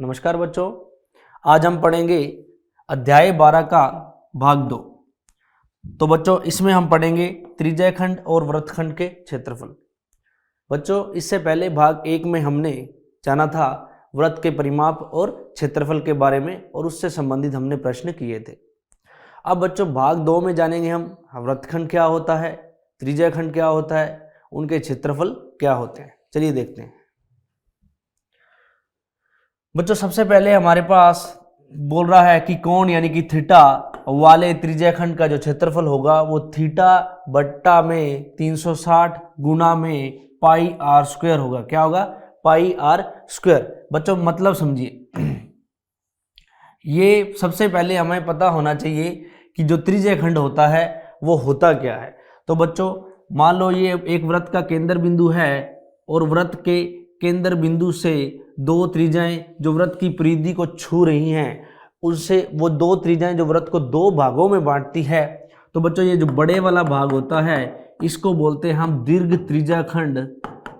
नमस्कार बच्चों, आज हम पढ़ेंगे अध्याय 12 का भाग 2। तो बच्चों इसमें हम पढ़ेंगे त्रिज्याखंड और वृत्तखंड के क्षेत्रफल। बच्चों इससे पहले भाग 1 में हमने जाना था वृत्त के परिमाप और क्षेत्रफल के बारे में और उससे संबंधित हमने प्रश्न किए थे। अब बच्चों भाग 2 में जानेंगे हम वृत्तखंड क्या होता है, त्रिज्याखंड क्या होता है, उनके क्षेत्रफल क्या होते हैं। चलिए देखते हैं। बच्चों सबसे पहले हमारे पास बोल रहा है कि कोण यानी कि थीटा वाले त्रिज्याखंड का जो क्षेत्रफल होगा वो थीटा बट्टा में 360 गुना में पाई आर स्क्वायर होगा। क्या होगा? Pi R square. बच्चों मतलब समझिए, ये सबसे पहले हमें पता होना चाहिए कि जो त्रिज्याखंड होता है वो होता क्या है। तो बच्चों मान लो ये एक वृत्त का केंद्र बिंदु है और वृत्त के केंद्र बिंदु से दो त्रिज्याएं जो वृत्त की परिधि को छू रही हैं, उससे वो दो त्रिज्याएं जो वृत्त को दो भागों में बांटती है। तो बच्चों ये जो बड़े वाला भाग होता है इसको बोलते हैं हम दीर्घ त्रिज्याखंड,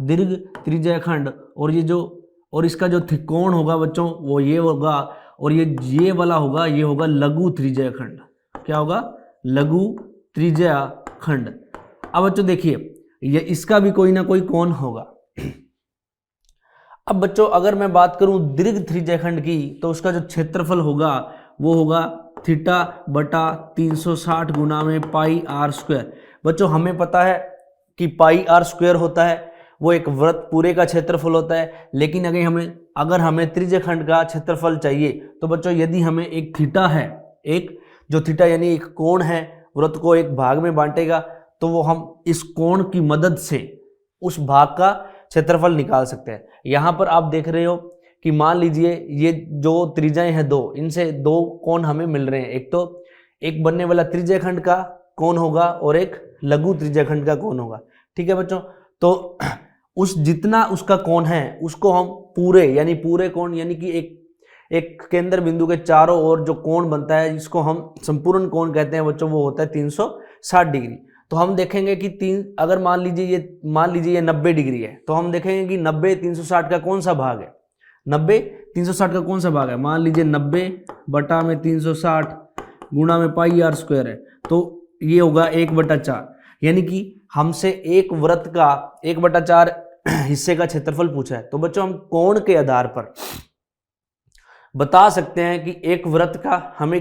दीर्घ त्रिज्याखंड। और ये जो और इसका जो त्रिकोण होगा बच्चों वो ये होगा, और ये वाला होगा, ये होगा लघु त्रिज्याखंड। क्या होगा? लघु त्रिज्याखंड। अब बच्चों देखिए ये इसका भी कोई ना कोई कोण होगा। अब बच्चों अगर मैं बात करूं दीर्घ त्रिज्याखंड की तो उसका जो क्षेत्रफल होगा वो होगा थीटा बटा 360 गुना में पाई आर स्क्वायर। बच्चों हमें पता है कि पाई आर स्क्वायर होता है वो एक वृत्त पूरे का क्षेत्रफल होता है, लेकिन अगर हमें त्रिज्याखंड का क्षेत्रफल चाहिए तो बच्चों यदि हमें एक थीटा है, एक जो थीटा यानी एक कोण है वृत्त को एक भाग में बांटेगा, तो वो हम इस कोण की मदद से उस भाग का क्षेत्रफल निकाल सकते हैं। यहां पर आप देख रहे हो कि मान लीजिए ये जो त्रिज्याएं हैं दो, इनसे दो कोण हमें मिल रहे हैं। एक तो एक बनने वाला त्रिज्याखंड का कोण होगा और एक लघु त्रिज्याखंड का कोण होगा। ठीक है बच्चों, तो उस जितना उसका कोण है उसको हम पूरे यानी पूरे कोण यानी कि एक केंद्र बिंदु के चारों ओर जो कोण बनता है जिसको हम संपूर्ण कोण कहते हैं बच्चों, वो होता है 360 डिग्री। तो हम देखेंगे कि अगर मान लीजिए ये 90 डिग्री है, तो हम देखेंगे कि 90 360 का कौन सा भाग है, 90 360 का कौन सा भाग है। मान लीजिए 90 बटा में 360 गुणा में पाई आर स्क्वायर है, तो ये होगा 1/4। यानी कि हमसे एक वृत्त का 1/4 हिस्से का क्षेत्रफल पूछा है। तो बच्चों हम कोण के आधार पर बता सकते हैं कि एक वृत्त का हमें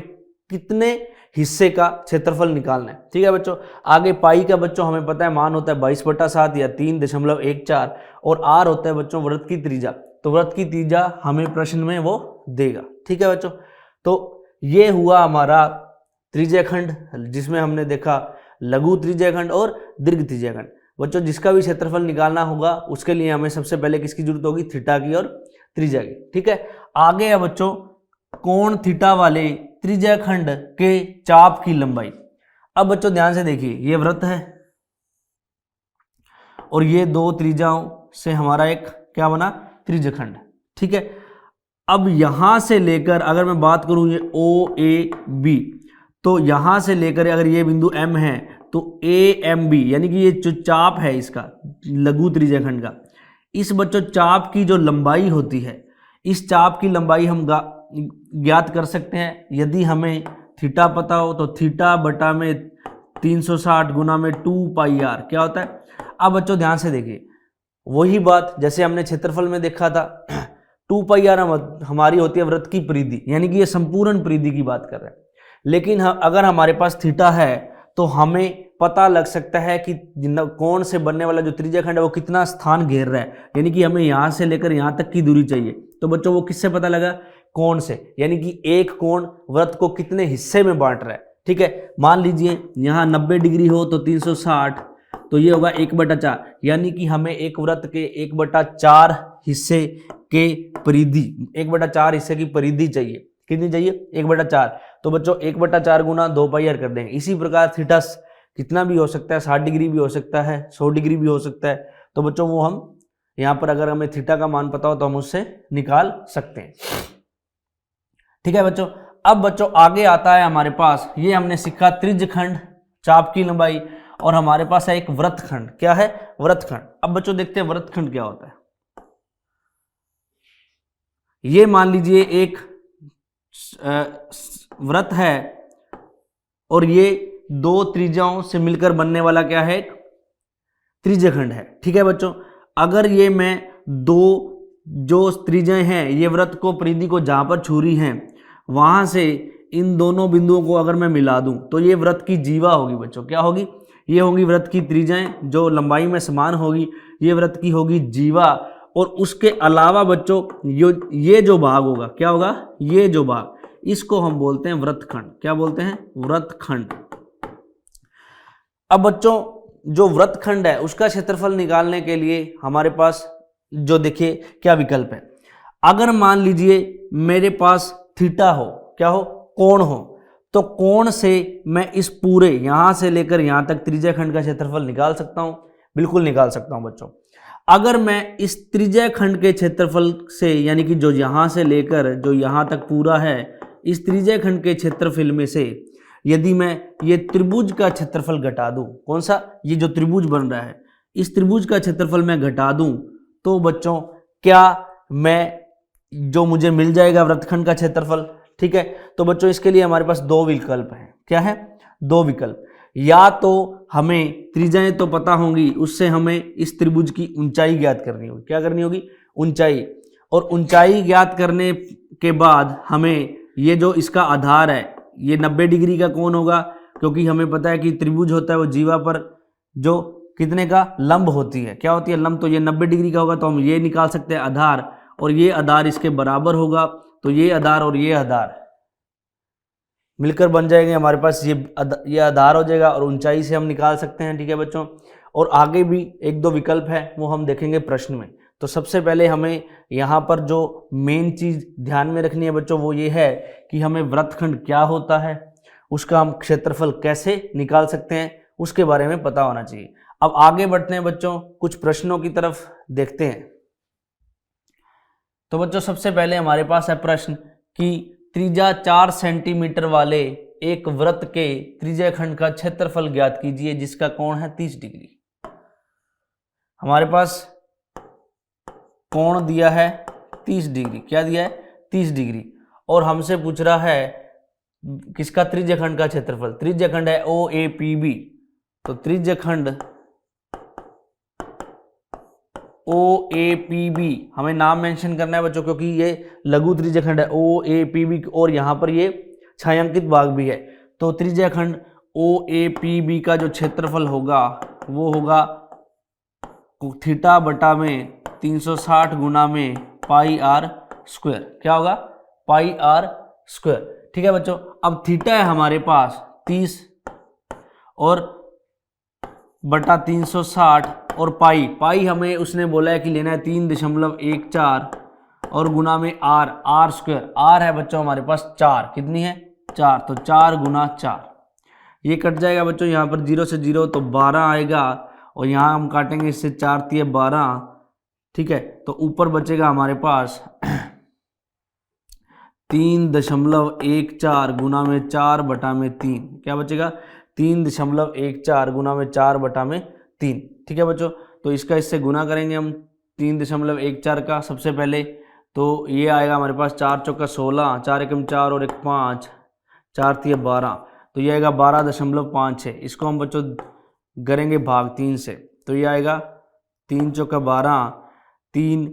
कितने हिस्से का क्षेत्रफल निकालना है। ठीक है बच्चों, आगे पाई का बच्चों हमें पता है मान होता है 22/7 या 3.14, और आर होता है बच्चों वृत्त की त्रिज्या। तो वृत्त की त्रिज्या हमें प्रश्न में वो देगा। ठीक है बच्चों, तो ये हुआ हमारा त्रिज्याखंड जिसमें हमने देखा लघु त्रिज्याखंड और दीर्घ त्रिज्याखंड। बच्चों जिसका भी क्षेत्रफल निकालना होगा उसके लिए हमें सबसे पहले किसकी जरूरत होगी? थीटा की और त्रिज्या की। ठीक है, आगे है बच्चों कोण थीटा वाले त्रिज्याखंड के चाप की लंबाई। अब बच्चों ध्यान से देखिए, ये वृत्त है और ये दो त्रिज्याओं से हमारा एक क्या बना? त्रिज्याखंड। ठीक है, अब यहां से लेकर अगर मैं बात करूं ये ओ ए बी, तो यहां से लेकर अगर ये बिंदु M है तो AMB यानी कि ये जो चाप है इसका लघु त्रिज्याखंड का, इस बच्चों चाप की जो लंबाई होती है, इस चाप की लंबाई हम ज्ञात कर सकते हैं। यदि हमें थीटा पता हो तो थीटा बटा में 360 गुना में 2 पाई आर क्या होता है। अब बच्चों ध्यान से देखिए, वही बात जैसे हमने क्षेत्रफल में देखा था, 2 पाई आर हमारी होती है वृत्त की परिधि, यानी कि ये संपूर्ण परिधि की बात कर रहे हैं। लेकिन अगर हमारे पास थीटा है तो हमें पता लग सकता है कि कोण से बनने वाला जो त्रिज्याखंड है वो कितना स्थान घेर रहा है, यानी कि हमें यहां से लेकर यहां तक की दूरी चाहिए। तो बच्चों वो किससे पता लगा? कोण से, यानी कि एक कोण वृत्त को कितने हिस्से में बांट रहा है। ठीक है, मान लीजिए यहां 90 डिग्री हो तो 360, तो ये होगा 1/4, यानी कि हमें एक वृत्त के 1/4 हिस्से के परिधि 1/4 हिस्से की परिधि चाहिए। कितनी चाहिए? 1/4। तो बच्चों 1/4 गुना 2 पाई आर कर देंगे। इसी प्रकार थीटा कितना भी हो सकता है, 60 डिग्री भी हो सकता है, 100 डिग्री भी हो सकता है। तो बच्चों वो हम यहाँ पर अगर हमें थीटा का मान पता हो तो हम उससे निकाल सकते हैं। ठीक है बच्चों, अब बच्चों आगे आता है हमारे पास, ये हमने सीखा त्रिज्यखंड, चाप की लंबाई, और हमारे पास है एक वृत्तखंड। क्या है? वृत्तखंड। अब बच्चों देखते हैं वृत्तखंड क्या होता है। ये मान लीजिए एक वृत्त है और ये दो त्रिज्याओं से मिलकर बनने वाला क्या है, एक त्रिज्यखंड है। ठीक है बच्चों, अगर ये मैं दो जो त्रिज्याएं हैं, ये वृत्त को परिधि को जहां पर छू रही हैं वहां से इन दोनों बिंदुओं को अगर मैं मिला दूं तो ये वृत्त की जीवा होगी बच्चों। क्या होगी? ये होगी वृत्त की त्रिज्याएं जो लंबाई में समान होगी, ये वृत्त की होगी जीवा। और उसके अलावा बच्चों ये जो भाग होगा, क्या होगा? ये जो भाग, इसको हम बोलते हैं वृत्तखंड। क्या बोलते हैं? वृत्तखंड। अब बच्चों जो वृत्तखंड है उसका क्षेत्रफल निकालने के लिए हमारे पास जो देखिए क्या विकल्प है। अगर मान लीजिए मेरे पास थीटा हो, क्या हो? कोण हो, तो कोण से मैं इस पूरे यहां से लेकर यहां तक त्रिज्याखंड का क्षेत्रफल निकाल सकता हूं। बिल्कुल निकाल सकता हूं बच्चों। अगर मैं इस त्रिज्याखंड के क्षेत्रफल से, यानी कि जो यहां से लेकर जो यहां तक पूरा है, इस त्रिज्याखंड के क्षेत्रफल में से यदि मैं ये त्रिभुज का क्षेत्रफल घटा दूं, कौन सा? ये जो त्रिभुज बन रहा है, इस त्रिभुज का क्षेत्रफल मैं घटा दूं तो बच्चों क्या मैं जो मुझे मिल जाएगा वृत्तखंड का क्षेत्रफल। ठीक है, तो बच्चों इसके लिए हमारे पास दो विकल्प हैं। क्या है? दो विकल्प। या तो हमें त्रिज्याएं तो पता होंगी, उससे हमें इस त्रिभुज की ऊंचाई ज्ञात करनी होगी। क्या करनी होगी? ऊंचाई। और ऊंचाई ज्ञात करने के बाद हमें ये जो इसका आधार है, ये 90 डिग्री का कोण होगा, क्योंकि हमें पता है कि त्रिभुज होता है वो जीवा पर जो कितने का? लंब होती है। क्या होती है? लंब। तो ये 90 डिग्री का होगा, तो हम ये निकाल सकते हैं आधार, और ये आधार इसके बराबर होगा, तो ये आधार और ये आधार मिलकर बन जाएंगे हमारे पास, ये आधार हो जाएगा और ऊंचाई से हम निकाल सकते हैं। ठीक है बच्चों, और आगे भी एक दो विकल्प है वो हम देखेंगे प्रश्न में। तो सबसे पहले हमें यहाँ पर जो मेन चीज ध्यान में रखनी है बच्चों वो ये है कि हमें वृत्तखंड क्या होता है, उसका हम क्षेत्रफल कैसे निकाल सकते हैं, उसके बारे में पता होना चाहिए। अब आगे बढ़ते हैं बच्चों, कुछ प्रश्नों की तरफ देखते हैं। तो बच्चों सबसे पहले हमारे पास है प्रश्न कि त्रिज्या 4 सेंटीमीटर वाले एक वृत्त के त्रिज्याखंड का क्षेत्रफल ज्ञात कीजिए जिसका कोण है 30 डिग्री। हमारे पास कोण दिया है 30 डिग्री। क्या दिया है? 30 डिग्री। और हमसे पूछ रहा है किसका? त्रिज्याखंड का क्षेत्रफल। त्रिज्याखंड है OAPB। तो त्रिज्याखंड OAPB, हमें नाम मेंशन करना है बच्चों, क्योंकि ये लघु त्रिज्याखंड है OAPB, और यहाँ पर ये छायांकित भाग भी है। तो त्रिज्याखंड OAPB का जो क्षेत्रफल होगा वो होगा थीटा बटा में 360 गुना में पाई आर स्क्वायर। क्या होगा? Pi R square. ठीक है बच्चों, अब थीटा है हमारे पास 30 और बटा 360 और पाई हमें उसने बोला है कि लेना है 3.14 और गुना में आर स्क्वायर। आर है बच्चों हमारे पास 4। कितनी है? 4। तो 4 गुना 4, ये कट जाएगा बच्चों, यहाँ पर 0 से 0 तो 12 आएगा, और यहाँ हम काटेंगे इससे 4 तिये 12। ठीक है, तो ऊपर बचेगा हमारे पास 3.14 गुना में 4 बटा में 3। क्या बचेगा? 3.14 गुना में 4 बटा में 3। ठीक है बच्चों, तो इसका इससे गुना करेंगे हम 3.14 का सबसे पहले, तो ये आएगा हमारे पास 4 चौका 16, 4 एकम 4 और 1 5, 4 तिये 12, तो ये आएगा 12.56। इसको हम बच्चों करेंगे भाग 3 से, तो ये आएगा 3 चौका 12, 3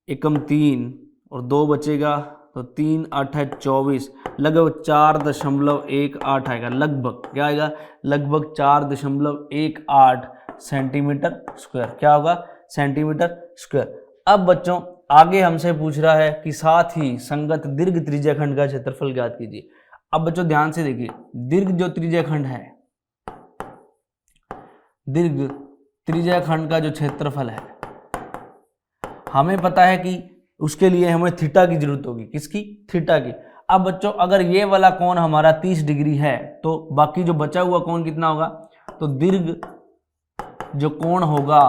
एकम 3 और 2 बचेगा, तो 3 8 है 24, लगभग 4.18 आएगा। लगभग क्या आएगा? लगभग 4.18 सेंटीमीटर स्क्वायर। क्या होगा? Centimetre square. अब बच्चों आगे हमसे पूछ रहा है कि साथ ही संगत दीर्घ त्रिज्याखंड का क्षेत्रफल ज्ञात कीजिए। अब बच्चों ध्यान से देखिए, दीर्घ जो त्रिज्याखंड है, दीर्घ त्रिज्याखंड का जो क्षेत्रफल है, हमें पता है कि उसके लिए हमें थीटा की जरूरत होगी। किसकी? थीटा की। अब बच्चों अगर ये वाला कोण हमारा 30 डिग्री है तो बाकी जो बचा हुआ कोण कितना होगा? तो दीर्घ जो कोण होगा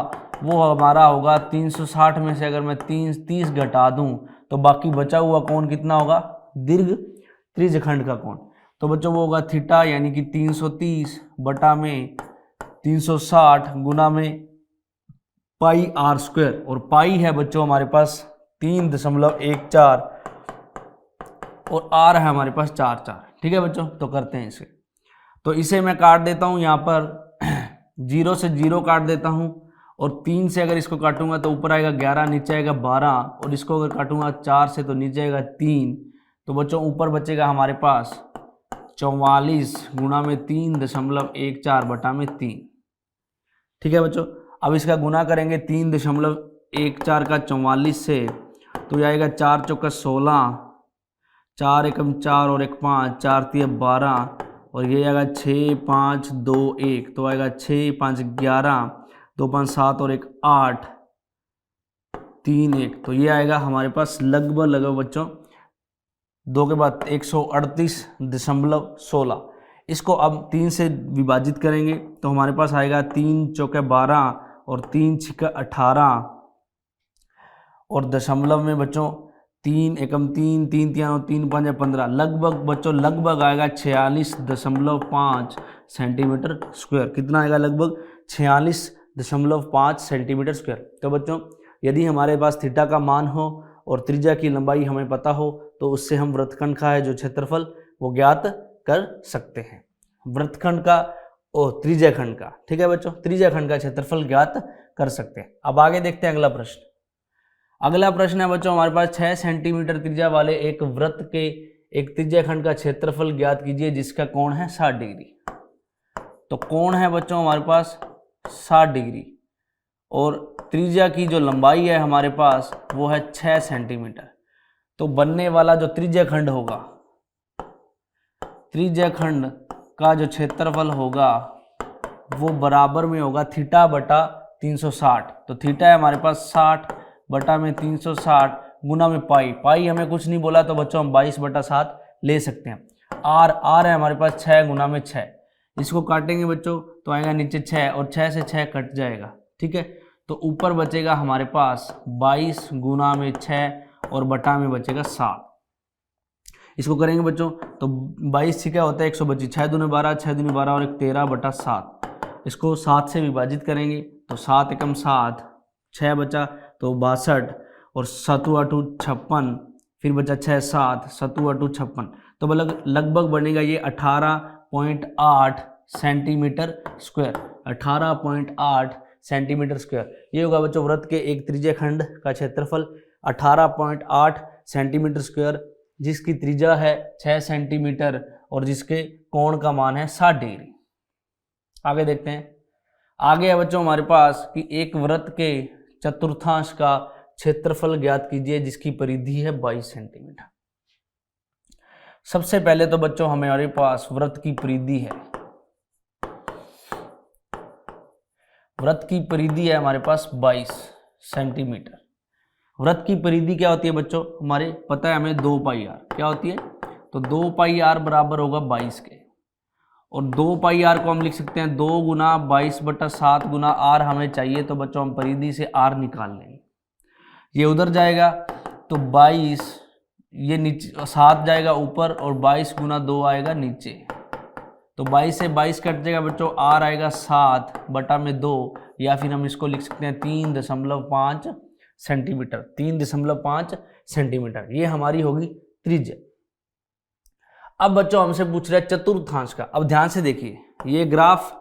वो हमारा होगा 360 में से अगर मैं 30 घटा दूं तो बाकी बचा हुआ कोण कितना होगा? दीर्घ त्रिज्याखंड का कोण। तो बच्चों वो होगा थीटा, यानी कि 330 बटा में 360 गुना में पाई आर स्क्वायर, और पाई है बच्चों हमारे पास 3.14 और आर है हमारे पास 4 4। ठीक है बच्चों, तो करते हैं इसे। तो इसे मैं काट देता हूँ यहाँ पर 0 से 0 काट देता हूँ, और 3 से अगर इसको काटूंगा तो ऊपर आएगा 11, नीचे आएगा 12, और इसको अगर काटूंगा 4 से तो नीचे आएगा 3। तो बच्चों ऊपर बचेगा हमारे पास 44 गुणा में 3.14 बटा में 3। ठीक है बच्चों, अब इसका गुना करेंगे 3.14 का 44 से, तो यह आएगा 4 चौका 16, 4 एकम 4 और 1 5, 4 तिया 12, और ये आएगा 6 5 2 1, तो आएगा 6 5 11, 2 5 7 और 1 8, 3 1। तो ये आएगा हमारे पास लगभग बच्चों 2 के बाद 138.16। इसको अब 3 से विभाजित करेंगे तो हमारे पास आएगा 3 चौके 12 और 3 छिक्का 18, और दशमलव में बच्चों 3 एकम 3, 3 तिया 3 5 15, लगभग बच्चों लगभग आएगा 46.5 सेंटीमीटर स्क्वायर। कितना आएगा? लगभग 46.5 सेंटीमीटर स्क्वायर। तो बच्चों यदि हमारे पास थीटा का मान हो और त्रिज्या की लंबाई हमें पता हो तो उससे हम वृत्तखंड का है जो क्षेत्रफल वो ज्ञात कर सकते हैं। वृत्तखंड का और त्रिज्याखंड का, ठीक है बच्चों, त्रिज्याखंड का क्षेत्रफल ज्ञात कर सकते हैं। अब आगे देखते हैं अगला प्रश्न। अगला प्रश्न है बच्चों हमारे पास 6 सेंटीमीटर त्रिज्या वाले एक वृत्त के एक त्रिज्याखंड का क्षेत्रफल ज्ञात कीजिए जिसका कोण है 60 डिग्री। तो कोण है बच्चों हमारे पास 60 डिग्री, और त्रिज्या की जो लंबाई है हमारे पास वो है 6 सेंटीमीटर। तो बनने वाला जो त्रिज्याखंड होगा, त्रिज्याखंड का जो क्षेत्रफल होगा वो बराबर में होगा थीटा बटा 360। तो थीटा है हमारे पास 60 बटा में 360 गुना में पाई। पाई हमें कुछ नहीं बोला तो बच्चों हम 22/7 ले सकते हैं। आर है हमारे पास 6 गुना में 6। इसको काटेंगे बच्चों तो आएगा नीचे 6 और 6 से 6 कट जाएगा। ठीक है, तो ऊपर बचेगा हमारे पास 22 गुना में 6 और बटा में बचेगा 7। इसको करेंगे बच्चों तो 22 से क्या होता है 125, 6 दूनी 12, 6 दूनी 12 और 13/7। इसको 7 से विभाजित करेंगे तो 7 एकम 7, 6 बचा तो 62, और 7 8 56, फिर बचा 6 7, 7 8 56। तो लगभग बनेगा ये 18.8 सेंटीमीटर स्क्वायर। 18.8 सेंटीमीटर स्क्वायर ये होगा बच्चों वृत्त के एक त्रिज्याखंड का क्षेत्रफल 18.8 सेंटीमीटर स्क्वायर, जिसकी त्रिज्या है 6 सेंटीमीटर और जिसके कोण का मान है 60 डिग्री। आगे देखते हैं। आगे है बच्चों हमारे पास कि एक वृत्त के चतुर्थांश का क्षेत्रफल ज्ञात कीजिए जिसकी परिधि है 22 सेंटीमीटर। सबसे पहले तो बच्चों हमारे पास वृत्त की परिधि है। वृत्त की परिधि है हमारे पास 22 सेंटीमीटर। वृत्त की परिधि क्या होती है बच्चों? हमारे पता है हमें 2 पाई आर क्या होती है, तो 2 पाई आर बराबर होगा 22 के, और 2 पाई आर को हम लिख सकते हैं 2 गुना 22/7 गुना आर हमें चाहिए, तो बच्चों हम परिधि से आर निकाल लेंगे। ये उधर जाएगा तो 22, ये नीचे 7 जाएगा ऊपर और 22 गुना 2 आएगा नीचे, तो 22 से 22 कट जाएगा बच्चों, आर आएगा 7 बटा में 2, या फिर हम इसको लिख सकते हैं 3.5 सेंटीमीटर। 3.5 सेंटीमीटर ये हमारी होगी त्रिज्या। अब बच्चों हमसे पूछ रहा है चतुर्थांश का। अब ध्यान से देखिए ये ग्राफ,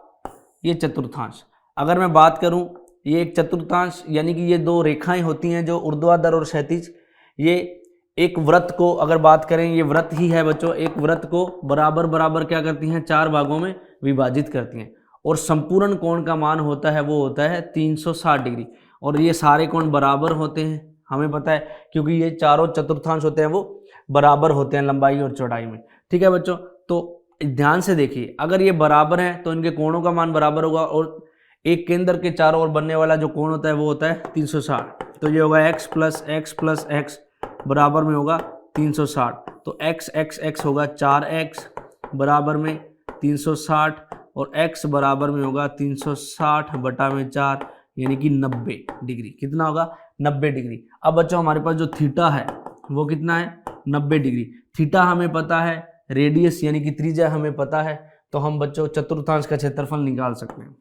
ये चतुर्थांश। अगर मैं बात करूं ये एक चतुर्थांश यानी कि ये 2 रेखाएं होती हैं जो ऊर्ध्वाधर और क्षैतिज। ये एक वृत्त को अगर बात करें, ये वृत्त ही है बच्चों, एक वृत्त को बराबर बराबर क्या करती हैं 4 भागों में विभाजित करती हैं, और संपूर्ण कोण का मान होता है वो होता है 360 डिग्री। और ये सारे कोण बराबर होते हैं हमें पता है, क्योंकि ये चारों चतुर्थांश होते हैं वो बराबर होते हैं लंबाई और चौड़ाई में। ठीक है बच्चों, तो ध्यान से देखिए अगर ये बराबर है तो इनके कोणों का मान बराबर होगा, और एक केंद्र के चारों ओर बनने वाला जो कोण होता है वो होता है 360। तो ये होगा x प्लस x बराबर में होगा 360। तो x होगा 4x बराबर में 360, और x बराबर में होगा 360 बटा में 4 यानी कि 90 डिग्री। कितना होगा? 90 डिग्री। अब बच्चों हमारे पास जो थीटा है वो कितना है? 90 डिग्री। थीटा हमें पता है, रेडियस यानी कि त्रिज्या हमें पता है, तो हम बच्चों चतुर्थांश का क्षेत्रफल निकाल सकते हैं।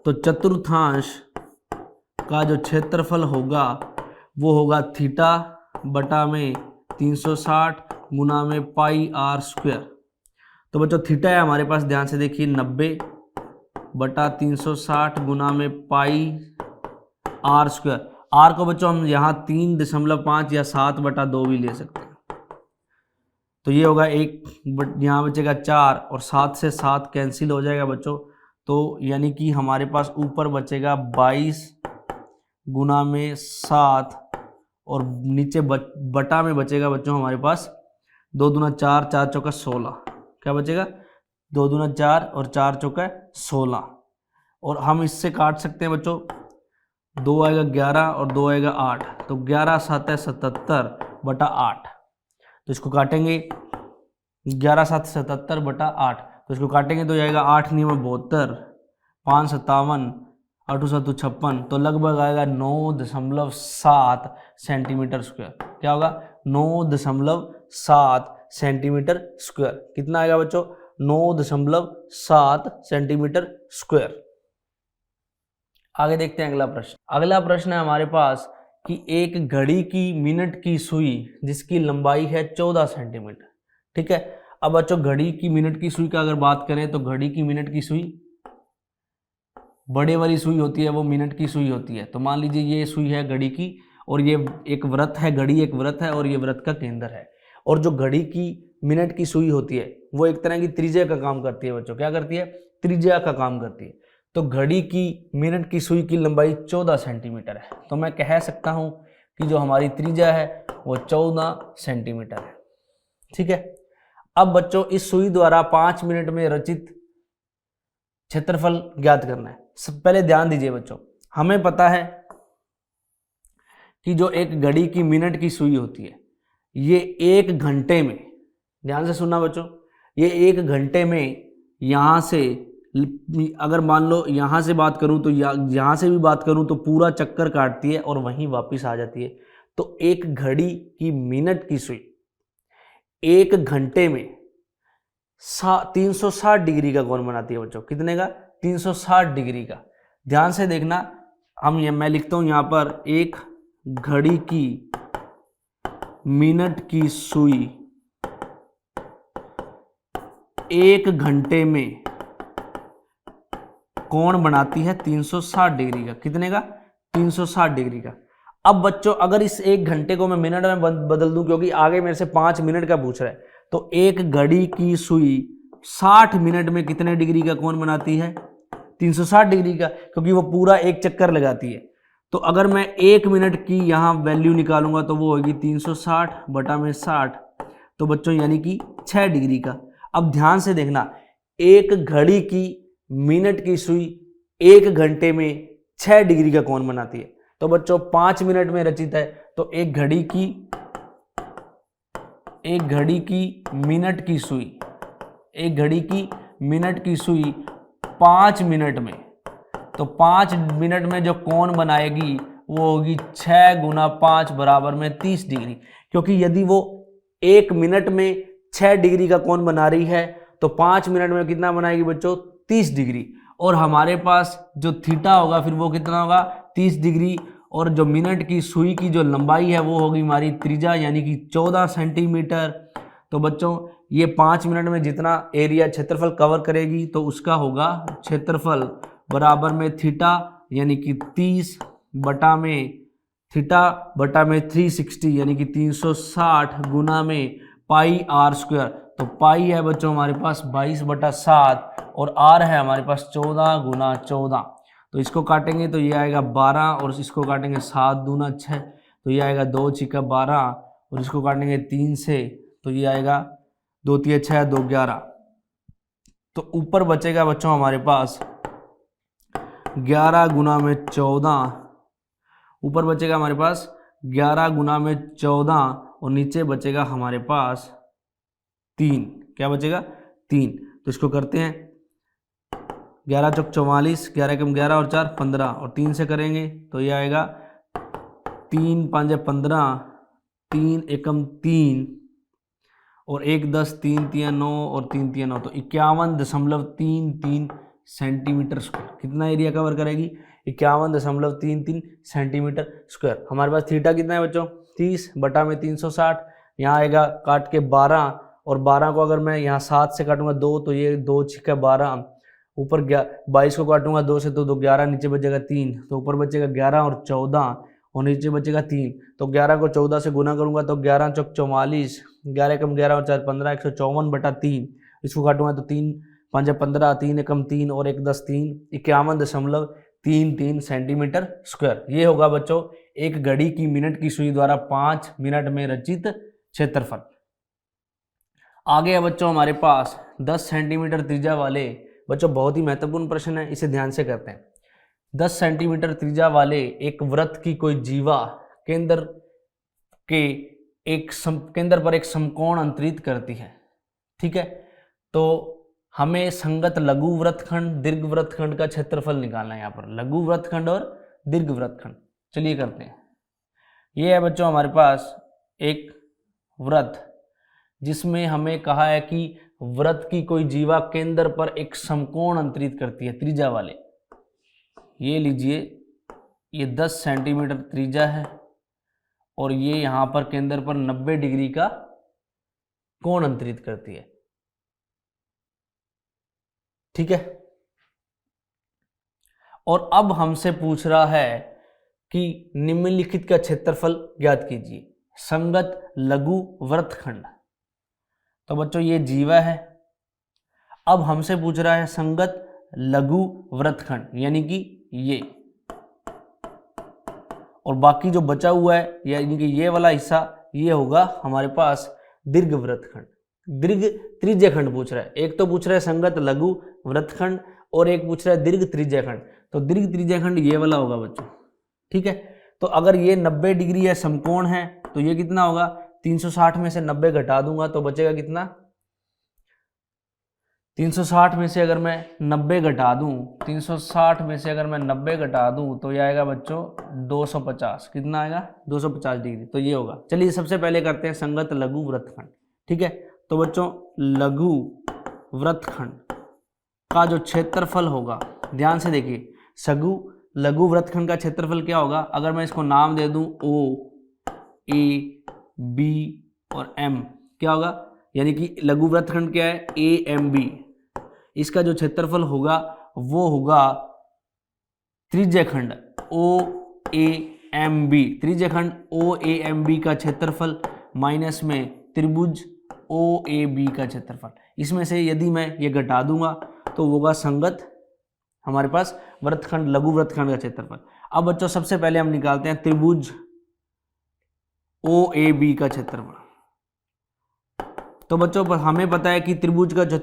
तो चतुर्थांश का जो क्षेत्रफल होगा वो होगा थीटा बटा में 360 गुना में पाई आर स्क्वायर। तो बच्चों थीटा है हमारे पास, ध्यान से देखिए 90/360 गुना में पाई आर स्क्वायर। आर को बच्चों हम यहाँ 3.5 या 7/2 भी ले सकते हैं। तो ये होगा एक, यहाँ बचेगा 4 और 7 से 7 कैंसिल हो जाएगा बच्चों। तो यानी कि हमारे पास ऊपर बचेगा 22 गुना में 7 और नीचे बटा में बचेगा बच्चों हमारे पास 2 दूना 4, 4 चौका 16। क्या बचेगा? 2 दूना 4 और 4 चौका 16। और हम इससे काट सकते हैं बच्चों, 2 आएगा 11 और 2 आएगा 8, तो 11 7 77/8। तो इसको काटेंगे 11 7 77/8, तो इसको काटेंगे तो आएगा 8 9 72, 5 57, 8 7 56, तो लगभग आएगा 9.7 सेंटीमीटर स्क्वायर। क्या होगा? 9.7 सेंटीमीटर स्क्वायर। कितना आएगा बच्चों? 9.7 सेंटीमीटर स्क्वायर। आगे देखते हैं अगला प्रश्न। अगला प्रश्न है हमारे पास कि एक घड़ी की मिनट की सुई जिसकी लंबाई है 14 सेंटीमीटर। ठीक है, अब बच्चों घड़ी की मिनट की सुई का अगर बात करें तो घड़ी की मिनट की सुई, बड़े वाली सुई होती है वो मिनट की सुई होती है। तो मान लीजिए ये सुई है घड़ी की और ये एक वृत्त है, घड़ी एक वृत्त है और ये वृत्त का केंद्र है। और जो घड़ी की मिनट की सुई होती है वो एक तरह की त्रिज्या का काम करती है बच्चों। क्या करती है? त्रिज्या का काम करती है। तो घड़ी की मिनट की सुई की लंबाई 14 सेंटीमीटर है। तो मैं कह सकता हूं कि जो हमारी त्रिज्या है वो 14 सेंटीमीटर है। ठीक है, अब बच्चों इस सुई द्वारा 5 मिनट में रचित क्षेत्रफल ज्ञात करना है। सब पहले ध्यान दीजिए बच्चों, हमें पता है कि जो एक घड़ी की मिनट की सुई होती है ये 1 घंटे में, ध्यान से सुनना बच्चों, ये 1 घंटे में यहां से, अगर मान लो यहां से बात करूं तो यहां से भी बात करूं तो पूरा चक्कर काटती है और वहीं वापस आ जाती है। तो एक घड़ी की मिनट की सुई 1 घंटे में 360 डिग्री का कोण बनाती है बच्चों। कितने का? 360 डिग्री का। ध्यान से देखना, मैं लिखता हूं यहां पर, एक घड़ी की मिनट की सुई 1 घंटे में कोण बनाती है 360 डिग्री का। कितने का? 360 डिग्री का। अब बच्चों अगर इस 1 घंटे को मैं मिनट में बदल दूं, क्योंकि आगे मेरे से 5 मिनट का पूछ रहा है, तो एक घड़ी की सुई 60 मिनट में कितने डिग्री का कोण बनाती है? 360 डिग्री का, क्योंकि वो पूरा एक चक्कर लगाती है। तो अगर मैं 1 मिनट की यहाँ वैल्यू निकालूंगा तो वो होगी 360/60, तो बच्चों यानी कि 6 डिग्री का। अब ध्यान से देखना, एक घड़ी की मिनट की सुई 1 घंटे में 6 डिग्री का कोण बनाती है। तो बच्चों 5 मिनट में रचित है, तो एक घड़ी की मिनट की सुई, एक घड़ी की मिनट की सुई 5 मिनट में, तो 5 मिनट में जो कोण बनाएगी वो होगी 6 गुना 5 बराबर में 30 डिग्री। क्योंकि यदि वो 1 मिनट में 6 डिग्री का कोण बना रही है तो 5 मिनट में कितना बनाएगी बच्चों? 30 डिग्री। और हमारे पास जो थीटा होगा फिर वो कितना होगा? 30 डिग्री। और जो मिनट की सुई की जो लंबाई है वो होगी हमारी त्रिज्या, यानी कि 14 सेंटीमीटर। तो बच्चों ये 5 मिनट में जितना एरिया क्षेत्रफल कवर करेगी तो उसका होगा क्षेत्रफल बराबर में थीटा, यानी कि 30 बटा में थीटा बटा में 360, यानी कि 360 गुना में पाई आर स्क्वायर। तो पाई है बच्चों हमारे पास 22/7 और आर है हमारे पास 14 गुना 14। तो इसको काटेंगे तो ये आएगा 12 और इसको काटेंगे 7 दूना 6, तो ये आएगा 2 छिका 12 और इसको काटेंगे 3 से तो ये आएगा 2 3 6 2 11। तो ऊपर बचेगा बच्चों हमारे पास 11 गुना में 14, ऊपर बचेगा हमारे पास 11 गुना में 14 और नीचे बचेगा हमारे पास 3। क्या बचेगा? 3। तो इसको करते हैं, 11 चौक 44, 11 कम 11 और 4 15 और 3 से करेंगे तो ये आएगा 3 5 15, 3 एकम 3 और 1 10, 3 3 9 और 3 3 9, तो 51.33 सेंटीमीटर स्क्वायर। कितना एरिया कवर करेगी? 51.33 सेंटीमीटर स्क्वायर। हमारे पास थीटा कितना है बच्चों? 30 बटा में 360, यहाँ आएगा काट के 12, और 12 को अगर मैं यहाँ 7 से काटूंगा 2, तो ये 2 छिक्का 12, ऊपर 22 को काटूंगा 2 से तो 11, नीचे बचेगा 3, तो ऊपर बचेगा 11 और 14 और नीचे बचेगा 3। तो 11 को 14 से गुना करूंगा तो 11 चौक 44, 11 कम 11 और 4 15, 154/3। इसको काटूंगा तो 3 5 15, 3 एकम 3 और 1 10 3, 51.33 सेंटीमीटर स्क्वायर। ये होगा बच्चों एक घड़ी की मिनट की सुई द्वारा 5 मिनट में रचित क्षेत्रफल। आगे है बच्चों हमारे पास 10 सेंटीमीटर त्रिज्या वाले, बच्चों बहुत ही महत्वपूर्ण प्रश्न है, इसे ध्यान से करते हैं। 10 सेंटीमीटर त्रिज्या वाले एक वृत्त की कोई जीवा केंद्र पर एक समकोण अंतरित करती है। ठीक है, तो हमें संगत लघु वृत्तखंड दीर्घ वृत्तखंड का क्षेत्रफल निकालना है। यहाँ पर लघु वृत्तखंड और दीर्घ वृत्तखंड, चलिए करते हैं। ये है बच्चों हमारे पास एक वृत्त जिसमें हमें कहा है कि वृत्त की कोई जीवा केंद्र पर एक समकोण अंतरित करती है त्रिज्या वाले। ये लीजिए, ये 10 सेंटीमीटर त्रिज्या है और ये यहां पर केंद्र पर 90 डिग्री का कोण अंतरित करती है। ठीक है, और अब हमसे पूछ रहा है कि निम्नलिखित का क्षेत्रफल ज्ञात कीजिए, संगत लघु वृत्तखंड। तो बच्चों ये जीवा है, अब हमसे पूछ रहा है संगत लघु वृत्तखंड, यानी कि ये, और बाकी जो बचा हुआ है यानी कि ये वाला हिस्सा, ये होगा हमारे पास दीर्घ वृत्तखंड। दीर्घ त्रिज्यखंड पूछ रहा है, एक तो पूछ रहा है संगत लघु वृत्तखंड और एक पूछ रहा है दीर्घ त्रिज्यखंड। तो दीर्घ त्रिज्यखंड ये वाला होगा बच्चों। ठीक है, तो अगर ये 90 डिग्री है, समकोण है, तो ये कितना होगा, 360 में से 90 घटा दूंगा तो बचेगा कितना, 360 में से अगर मैं 90 घटा दूं, 360 में से अगर मैं 90 घटा दूं तो ये आएगा बच्चों 250। कितना आएगा, 250 डिग्री। तो ये होगा। चलिए सबसे पहले करते हैं संगत लघु वृत्तखंड। ठीक है, तो बच्चों लघु वृत्तखंड का जो क्षेत्रफल होगा, ध्यान से देखिए, लघु वृत्तखंड का क्षेत्रफल क्या होगा, अगर मैं इसको नाम दे दूं O, A, B और M, क्या होगा, यानी कि लघु वृत्तखंड क्या है, AMB। इसका जो क्षेत्रफल होगा वो होगा त्रिज्यखंड OAMB। त्रिज्यखंड OAMB का क्षेत्रफल माइनस में त्रिभुज OAB का क्षेत्रफल। इसमें से यदि मैं ये घटा दूंगा तो होगा संगत हमारे पास वृत्तखंड लघु वृत्तखंड का क्षेत्रफल। अब बच्चों सबसे पहले हम निकालते हैं त्रिभुज OAB का क्षेत्रफल। तो बच्चों हमें पता है कि त्रिभुज का जो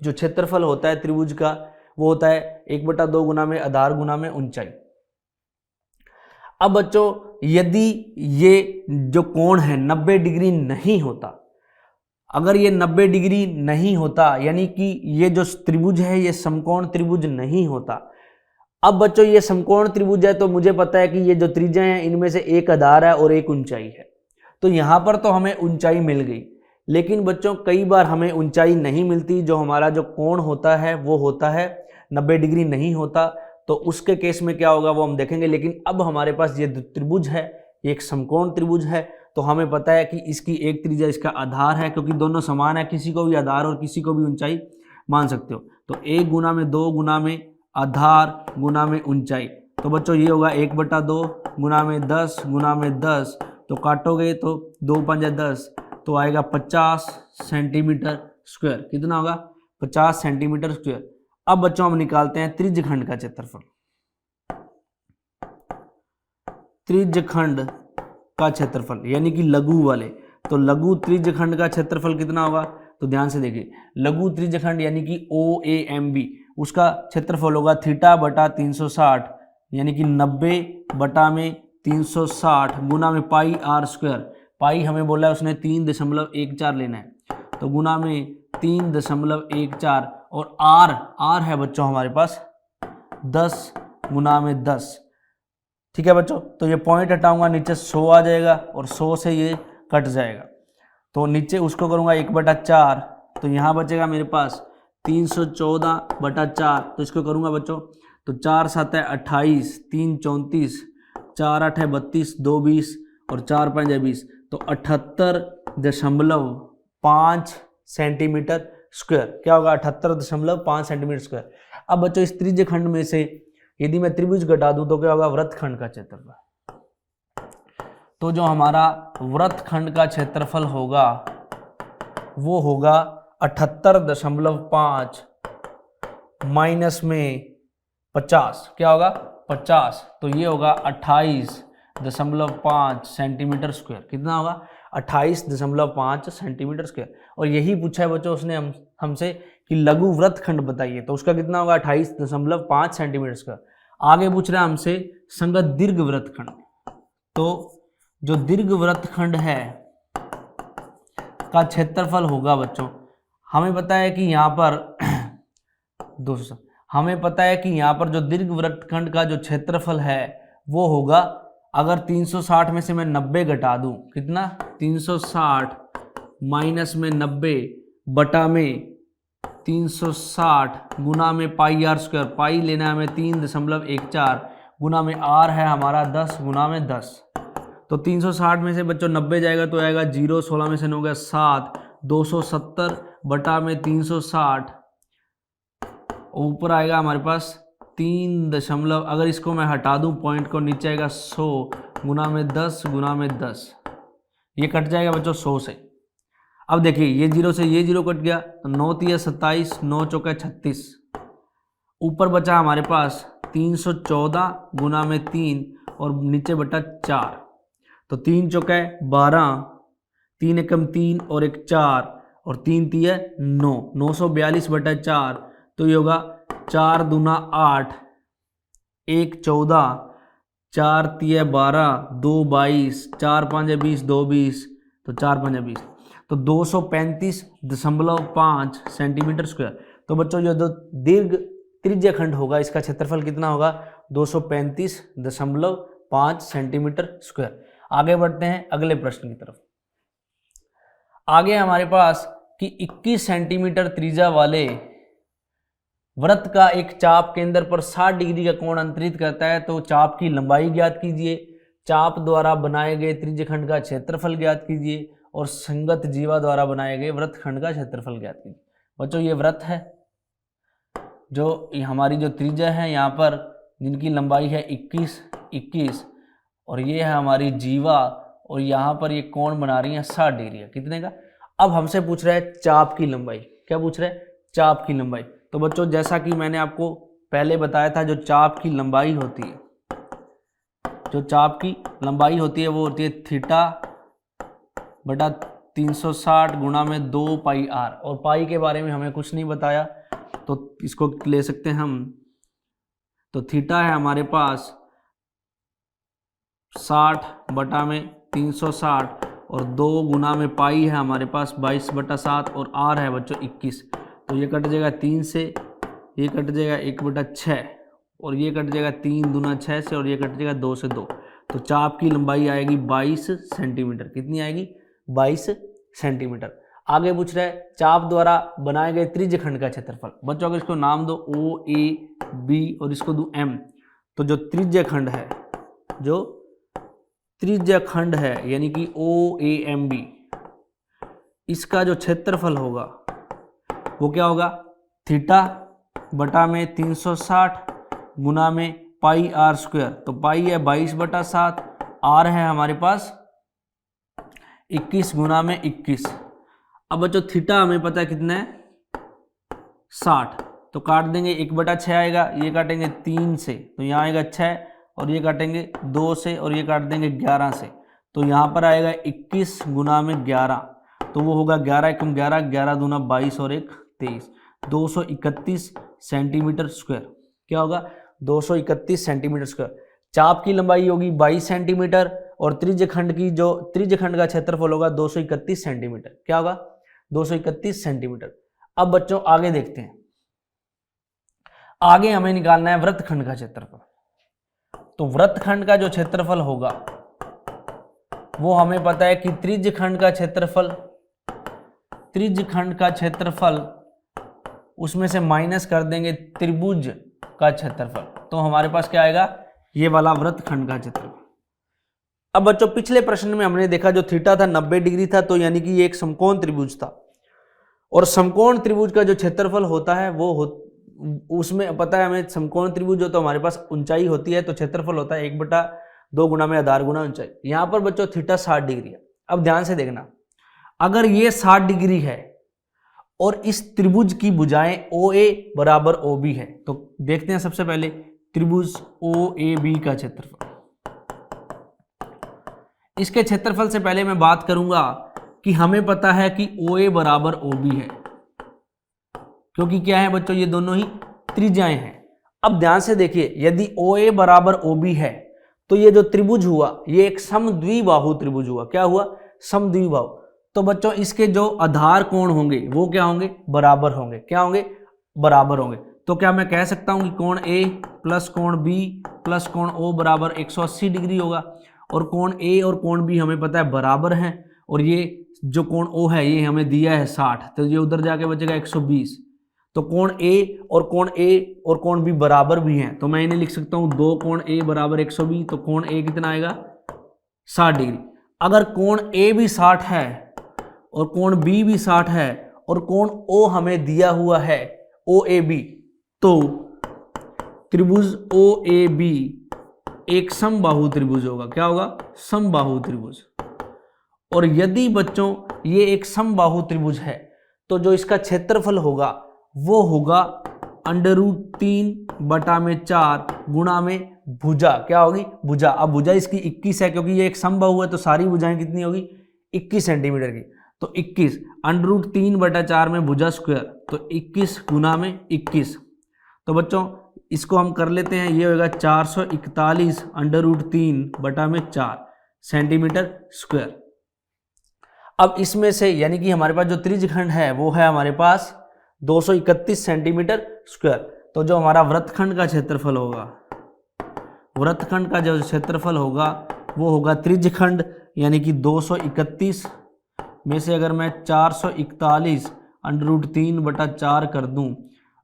क्षेत्रफल होता है त्रिभुज का, वो होता है 1/2 गुना में आधार गुना में ऊंचाई। अब बच्चों यदि ये जो कोण है 90 डिग्री नहीं होता, अगर ये 90 डिग्री नहीं होता, यानी कि ये जो त्रिभुज है ये समकोण त्रिभुज नहीं होता। अब बच्चों ये समकोण त्रिभुज है तो मुझे पता है कि ये जो त्रिज्या है इनमें से एक आधार है और एक ऊंचाई है। तो यहां पर तो हमें ऊंचाई मिल गई, लेकिन बच्चों कई बार हमें ऊंचाई नहीं मिलती। जो हमारा जो कोण होता है वो होता है 90 डिग्री नहीं होता, तो उसके केस में क्या होगा वो हम देखेंगे। लेकिन अब हमारे पास ये त्रिभुज है, एक समकोण त्रिभुज है, तो हमें पता है कि इसकी एक त्रिज्या इसका आधार है, क्योंकि दोनों समान है, किसी को भी आधार और किसी को भी ऊंचाई मान सकते हो। तो 1 गुना में 2 गुना में आधार गुना में ऊंचाई। तो बच्चों ये होगा 1/2 गुना में 10 गुना में 10, तो काटोगे तो 2 5 10, तो आएगा 50 सेंटीमीटर स्क्वायर। कितना होगा, 50 सेंटीमीटर स्क्वायर। अब बच्चों हम निकालते हैं त्रिज्यखंड का क्षेत्रफल। त्रिज्यखंड का क्षेत्रफल यानी कि लघु वाले, तो लघु त्रिज्यखंड का क्षेत्रफल कितना होगा, तो ध्यान से देखिए, लघु त्रिज्यखंड यानी कि OAMB, उसका क्षेत्रफल होगा θ/360, यानी कि 90/360 गुना में πr²। पाई हमें बोला है उसने 3.14 लेना है, तो गुना में 3.14, और r है बच्चों हमारे पास 10 गुना में 10। ठीक है बच्चों, तो ये पॉइंट हटाऊंगा, नीचे 100 आ जाएगा और 100 से ये कट जाएगा, तो नीचे उसको करूंगा 1/4, तो यहाँ बचेगा मेरे पास 314/4। तो इसको करूंगा बच्चों, तो 4 7 है 28, 3 34, 4 8 है 32, 2 20 और 4 5 है 20, तो 78 78.5 सेंटीमीटर स्क्वायर। क्या होगा? 78.5 सेंटीमीटर स्क्वायर। अब बच्चों इस त्रिज्य खंड में से यदि मैं त्रिभुज घटा दूं तो क्या होगा? वृत्तखंड का क्षेत्रफल। तो जो हमारा वृत्तखंड का क्षेत्रफल होगा वो होगा 78.5 माइनस में 50। क्या होगा? 50। तो ये होगा 28.5 सेंटीमीटर स्क्वायर। कितना होगा? 28.5 सेंटीमीटर स्क्वायर। और यही पूछा है बच्चों उसने हमसे कि लघु वृत्तखंड बताइए, तो उसका कितना होगा? 28.5 सेंटीमीटर स्क्वायर। आगे पूछ रहा है हमसे संगत दीर्घ वृत्तखंड। तो जो दीर्घ वृत्तखंड है का क्षेत्रफल होगा बच्चों, हमें पता है कि यहाँ पर हमें पता है कि यहाँ पर जो दीर्घ वृत्तखंड का जो क्षेत्रफल है वो होगा, अगर 360 में से मैं 90 घटा दूं, कितना? 360 माइनस में 90 बटा में 360 गुना में पाई आर स्क्वायर। पाई लेना है हमें 3.14 गुना में आर है हमारा 10 गुना में 10। तो 360 में से बच्चों 90 जाएगा तो आएगा 0, 16 में से 9 गया 7, 270 बटा में 360, ऊपर आएगा हमारे पास 3 अगर इसको मैं हटा दूं पॉइंट को, नीचे आएगा 100 गुना में 10 गुना में 10। ये कट जाएगा बच्चों 100 से। अब देखिए ये 0 से ये 0 कट गया तो 9 तिया 27, 9 चौका 36। ऊपर बचा हमारे पास 314 गुना में 3 और नीचे बटा 4। तो 3 चौका 12, 3 एकम 3 और 1 4 और 3 तिया 9, 942 बटा 4। तो ये होगा 4 दूना 8, 1 14, 4 तिया 12, 2 22, 4 5 20, 2 20, तो 4 5 20, तो 235.5 सेंटीमीटर स्क्वायर। तो बच्चों जो दीर्घ त्रिज्य खंड होगा इसका क्षेत्रफल कितना होगा? 235.5 सेंटीमीटर स्क्वायर। आगे बढ़ते हैं अगले प्रश्न की तरफ। आगे हमारे पास कि 21 सेंटीमीटर त्रिज्या वाले वृत्त का एक चाप केंद्र पर 60 डिग्री का कोण अंतरित करता है, तो चाप की लंबाई ज्ञात कीजिए, चाप द्वारा बनाए गए त्रिज्यखंड का क्षेत्रफल ज्ञात कीजिए और संगत जीवा द्वारा बनाए गए वृत्तखंड का क्षेत्रफल ज्ञात कीजिए। बच्चों ये वृत्त है, जो हमारी जो त्रिज्या है यहाँ पर जिनकी लंबाई है 21 और ये है हमारी जीवा, और यहाँ पर ये कोण बना रही है 60 डिग्री का। कितने का? अब हमसे पूछ रहा है चाप की लंबाई। क्या पूछ रहा है? चाप की लंबाई। तो बच्चों जैसा कि मैंने आपको पहले बताया था, जो चाप की लंबाई होती है, जो चाप की लंबाई होती है वो होती है थीटा बटा 360 गुना में 2 पाई आर। और पाई के बारे में हमें कुछ नहीं बताया तो इसको ले सकते हैं हम। तो थीटा है हमारे पास 60 बटा में 360 और 2 गुना में पाई है हमारे पास 22 बटा 7 और आर है बच्चों 21। तो ये कट जाएगा 3 से, ये कट जाएगा 1 बटा 6 और ये कट जाएगा 3 दूना 6 से और ये कट जाएगा 2 से 2। तो चाप की लंबाई आएगी 22 सेंटीमीटर। कितनी आएगी? 22 सेंटीमीटर। आगे पूछ रहा है चाप द्वारा बनाए गए त्रिज्यखंड का क्षेत्रफल। बच्चों अगर इसको नाम दो O A B और इसको दो M, तो जो त्रिज्यखंड है, जो त्रिज्यखंड है यानी कि OAMB, इसका जो क्षेत्रफल होगा वो क्या होगा? थीटा बटा में 360 गुना में पाई आर स्क्वायर। तो पाई है 22 बटा 7, आर है हमारे पास 21 गुना में 21। अब बच्चों थीटा हमें पता है कितना है? 60। तो काट देंगे 1 बटा 6 आएगा, ये काटेंगे 3 से तो यहाँ आएगा 6 और ये काटेंगे 2 से और ये काट देंगे 11 से। तो यहाँ पर आएगा 21 गुना में 11, तो वो होगा 11 एकम 11, 11 दूना 22 और 1 23, 231 सेंटीमीटर स्क्वायर। क्या होगा? 231 सेंटीमीटर स्क्वायर। चाप की लंबाई होगी 22 सेंटीमीटर और त्रिज्यखंड की जो त्रिज्यखंड का क्षेत्रफल होगा 231 सेंटीमीटर। क्या होगा? 231 सेंटीमीटर। अब बच्चों आगे देखते हैं। आगे हमें निकालना है वृत्तखंड का क्षेत्रफल। तो वृत्तखंड का जो क्षेत्रफल होगा वो हमें पता है कि त्रिज्यखंड का क्षेत्रफल उसमें से माइनस कर देंगे त्रिभुज का क्षेत्रफल, तो हमारे पास क्या आएगा? ये वाला वृत्तखंड का क्षेत्रफल। अब बच्चों पिछले प्रश्न में हमने देखा जो थीटा था 90 डिग्री था, तो यानी कि ये एक समकोण त्रिभुज था, और समकोण त्रिभुज का जो क्षेत्रफल होता है उसमें पता है हमें, समकोण त्रिभुज जो तो हमारे पास ऊंचाई होती है तो क्षेत्रफल होता है 1/2 गुना में आधार गुना ऊंचाई। यहां पर बच्चों थीटा 60 डिग्री है। अब ध्यान से देखना, अगर ये 60 डिग्री है और इस त्रिभुज की भुजाएं OA बराबर OB है, तो देखते हैं सबसे पहले त्रिभुज OAB का क्षेत्रफल। इसके क्षेत्रफल से पहले मैं बात करूंगा कि हमें पता है कि OA बराबर OB है, क्योंकि क्या है बच्चों, ये दोनों ही त्रिज्याएं हैं। अब ध्यान से देखिए, यदि OA बराबर OB है तो ये जो त्रिभुज हुआ ये एक समद्विबाहु त्रिभुज हुआ। क्या हुआ? समद्विबाहु। तो बच्चों इसके जो आधार कोण होंगे वो क्या होंगे? बराबर होंगे। क्या होंगे? बराबर होंगे। तो क्या मैं कह सकता हूं कि कोण A प्लस कोण B प्लस कोण O बराबर 180 डिग्री होगा, और कोण A और कोण B हमें पता है बराबर हैं, और ये जो कोण O है ये हमें दिया है 60, तो ये उधर जाके बचेगा 120। तो कोण A और कोण B बराबर भी हैं, तो मैं इन्हें लिख सकता हूं 2 कोण A बराबर 120, तो कोण A कितना आएगा? 60 डिग्री। अगर कोण A भी 60 है और कोण B भी 60 है और कोण O हमें दिया हुआ है OAB, तो त्रिभुज OAB एक समबाहु त्रिभुज होगा। क्या होगा? समबाहु त्रिभुज। और यदि बच्चों ये एक समबाहु त्रिभुज है तो जो इसका क्षेत्रफल होगा वो होगा √3/4 गुणा में भुजा। क्या होगी? भुजा। अब भुजा इसकी 21 है, क्योंकि ये एक समबाहु है तो सारी भुजाएं कितनी होगी? 21 सेंटीमीटर की। तो 21 √3/4 में भुजा स्क्वायर, तो 21 गुना में 21। तो बच्चों इसको हम कर लेते हैं, ये होगा 441 √3/4 सेंटीमीटर स्क्वायर। अब इसमें से यानी कि हमारे पास जो त्रिज्यखंड है वो है हमारे पास 231 सेंटीमीटर स्क्वायर। तो जो हमारा वृत्तखंड का क्षेत्रफल होगा, वृत्तखंड का जो क्षेत्रफल होगा वो होगा त्रिज्यखंड यानी कि 231 में से अगर मैं 441 √3/4 कर दूं,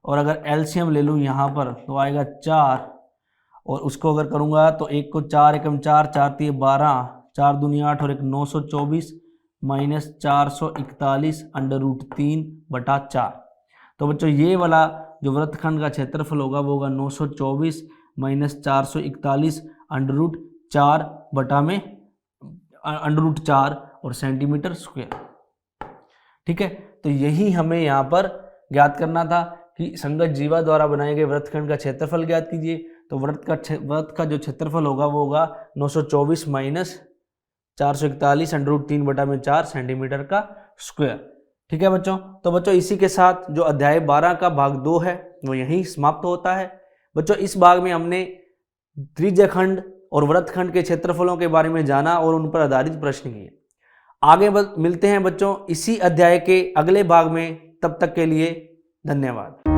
और अगर एलसीएम ले लूं यहाँ पर तो आएगा 4, और उसको अगर करूँगा तो 1 को 4 एकम 4, 4 3 12, 4 दूनी 8 और 1 924 माइनस 441 √3/4। तो बच्चों ये वाला जो वृत्तखंड का क्षेत्रफल होगा वो होगा 924 माइनस 441 √4 और सेंटीमीटर स्क्वायर। ठीक है, तो यही हमें यहाँ पर ज्ञात करना था कि संगत जीवा द्वारा बनाए गए वृत्तखंड का क्षेत्रफल ज्ञात कीजिए। तो वृत्त का जो क्षेत्रफल होगा वो होगा 924 माइनस 441 √3/4 सेंटीमीटर का स्क्वायर। ठीक है बच्चों, तो बच्चों इसी के साथ जो अध्याय 12 का भाग 2 है वो यहीं समाप्त होता है। बच्चों इस भाग में हमने त्रिज्यखंड और वृत्तखंड के क्षेत्रफलों के बारे में जाना और उन पर आधारित प्रश्न किए। आगे मिलते हैं बच्चों इसी अध्याय के अगले भाग में, तब तक के लिए धन्यवाद।